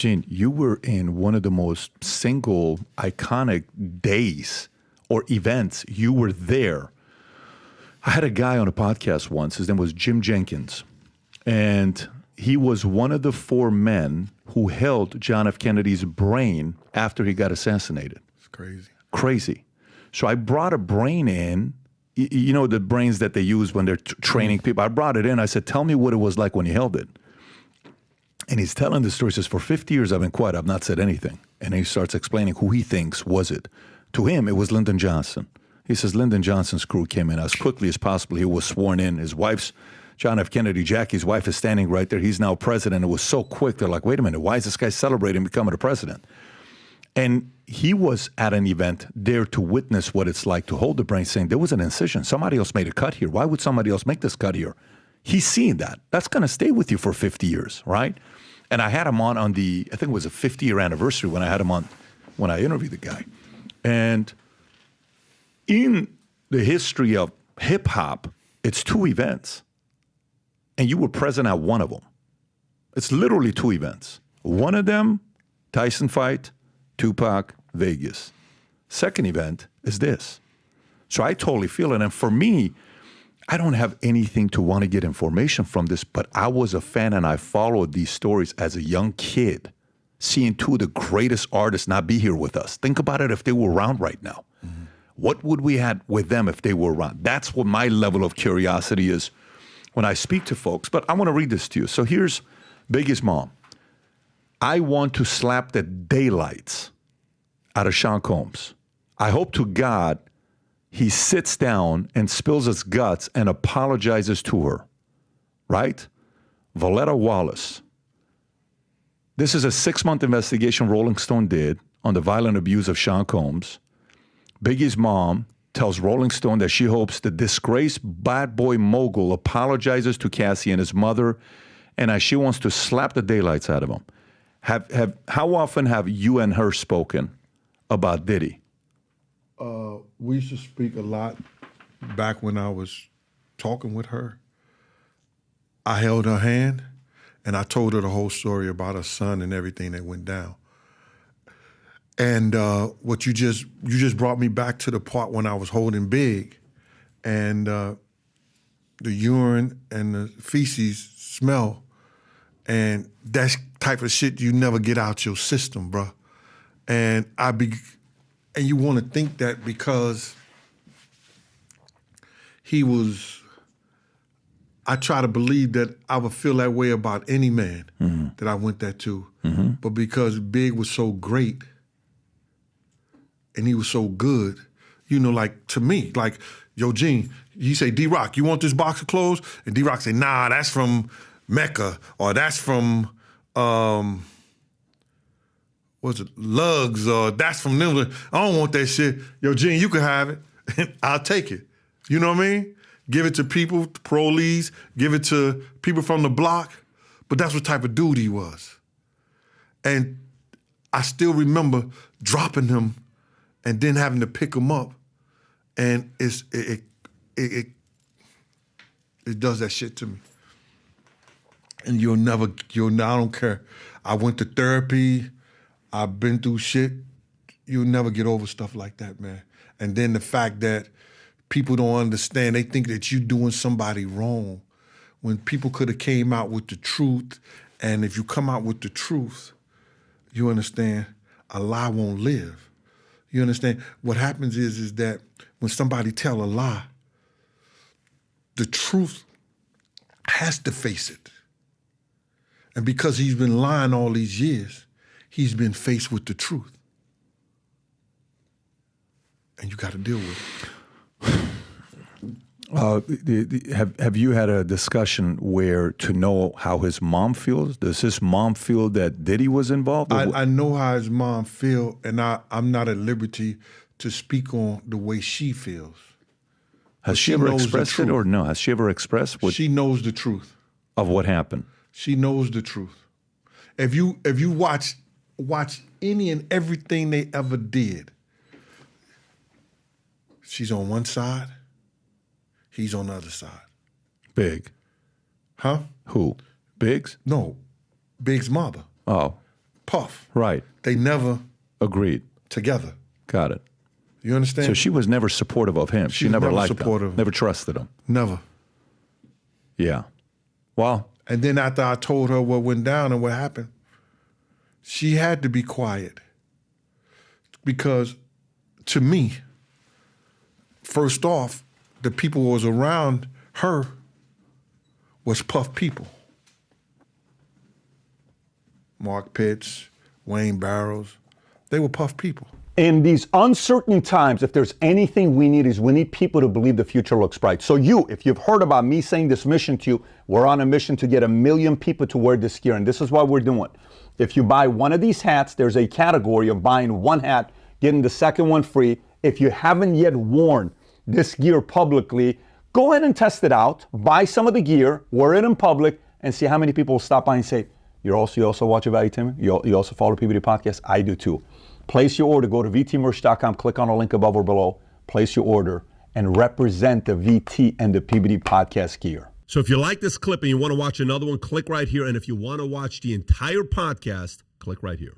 Gene, you were in one of the most single iconic days or events. You were there. I had a guy on a podcast once. His name was Jim Jenkins. And he was one of the 4 men who held John F. Kennedy's brain after he got assassinated. It's crazy. Crazy. So I brought a brain in, you know, the brains that they use when they're training people. I brought it in. I said, tell me what it was like when you held it. And he's telling the story. He says, for 50 years, I've been quiet. I've not said anything. And he starts explaining who he thinks was it. To him, it was Lyndon Johnson. He says Lyndon Johnson's crew came in as quickly as possible. He was sworn in. His wife's, John F. Kennedy, Jackie's wife, is standing right there. He's now president. It was so quick. They're like, wait a minute, why is this guy celebrating becoming a president? And he was at an event there to witness what it's like to hold the brain, saying there was an incision. Somebody else made a cut here. Why would somebody else make this cut here? He's seen that. That's going to stay with you for 50 years, right? And I had him on the, I think it was a 50-year anniversary when I had him on, when I interviewed the guy. And in the history of hip-hop, it's 2 events. And you were present at one of them. It's literally 2 events. One of them, Tyson fight, Tupac, Vegas. Second event is this. So I totally feel it. And for me, I don't have anything to want to get information from this, but I was a fan and I followed these stories as a young kid, seeing 2 of the greatest artists not be here with us. Think about it if they were around right now. Mm-hmm. What would we have with them if they were around? That's what my level of curiosity is when I speak to folks. But I want to read this to you. So here's Biggie's mom. I want to slap the daylights out of Sean Combs. I hope to God he sits down and spills his guts and apologizes to her, right? Valletta Wallace. This is a 6-month investigation Rolling Stone did on the violent abuse of Sean Combs. Biggie's mom tells Rolling Stone that she hopes the disgraced bad boy mogul apologizes to Cassie and his mother, and as she wants to slap the daylights out of him. How often have you and her spoken about Diddy? We used to speak a lot back when I was talking with her. I held her hand and I told her the whole story about her son and everything that went down. And what you just brought me back to the part when I was holding Big, and the urine and the feces smell, and that type of shit you never get out your system, bro. And and you want to think that because he was, I try to believe that I would feel that way about any man that I went that to. Mm-hmm. But because Big was so great and he was so good, you know, like to me, like, yo, Gene, you say, D-Rock, you want this box of clothes? And D-Rock say, nah, that's from Mecca, or that's from, what's it, Lugs, or that's from them. I don't want that shit. Yo, Gene, you can have it. I'll take it. You know what I mean? Give it to people, parolees, give it to people from the block. But that's what type of dude he was. And I still remember dropping him and then having to pick him up. And it does that shit to me. And I don't care. I went to therapy. I've been through shit. You'll never get over stuff like that, man. And then the fact that people don't understand, they think that you're doing somebody wrong when people could have came out with the truth. And if you come out with the truth, you understand, a lie won't live. You understand? What happens is that when somebody tell a lie, the truth has to face it. And because he's been lying all these years, he's been faced with the truth. And you got to deal with it. Have you had a discussion where to know how his mom feels? Does his mom feel that Diddy was involved? I know how his mom feels, and I'm not at liberty to speak on the way she feels. Has she ever expressed it or no? Has she ever expressed what? She knows the truth. Of what happened? She knows the truth. If you watch any and everything they ever did, she's on one side, he's on the other side. Big. Huh? Who? Biggs? No, Big's mother. Oh. Puff. Right. They never Agreed. together. Got it. You understand? So she was never supportive of him. She was never never liked supportive. him. Never trusted him. Never. Yeah. Well, And then after I told her what went down and what happened, she had to be quiet. Because to me, first off, the people who was around her was Puff people. Mark Pitts, Wayne Barrows, they were Puff people. In these uncertain times, if there's anything we need, is we need people to believe the future looks bright. So you, if you've heard about me saying this mission to you, we're on a mission to get 1 million people to wear this gear, and this is what we're doing. If you buy one of these hats, there's a category of buying one hat, getting the second one free. If you haven't yet worn this gear publicly, go ahead and test it out. Buy some of the gear, wear it in public, and see how many people will stop by and say, you also watch Valuetainment? You also follow PBD Podcast? I do too. Place your order. Go to vtmerch.com, click on the link above or below, place your order, and represent the VT and the PBD Podcast gear. So if you like this clip and you want to watch another one, click right here. And if you want to watch the entire podcast, click right here.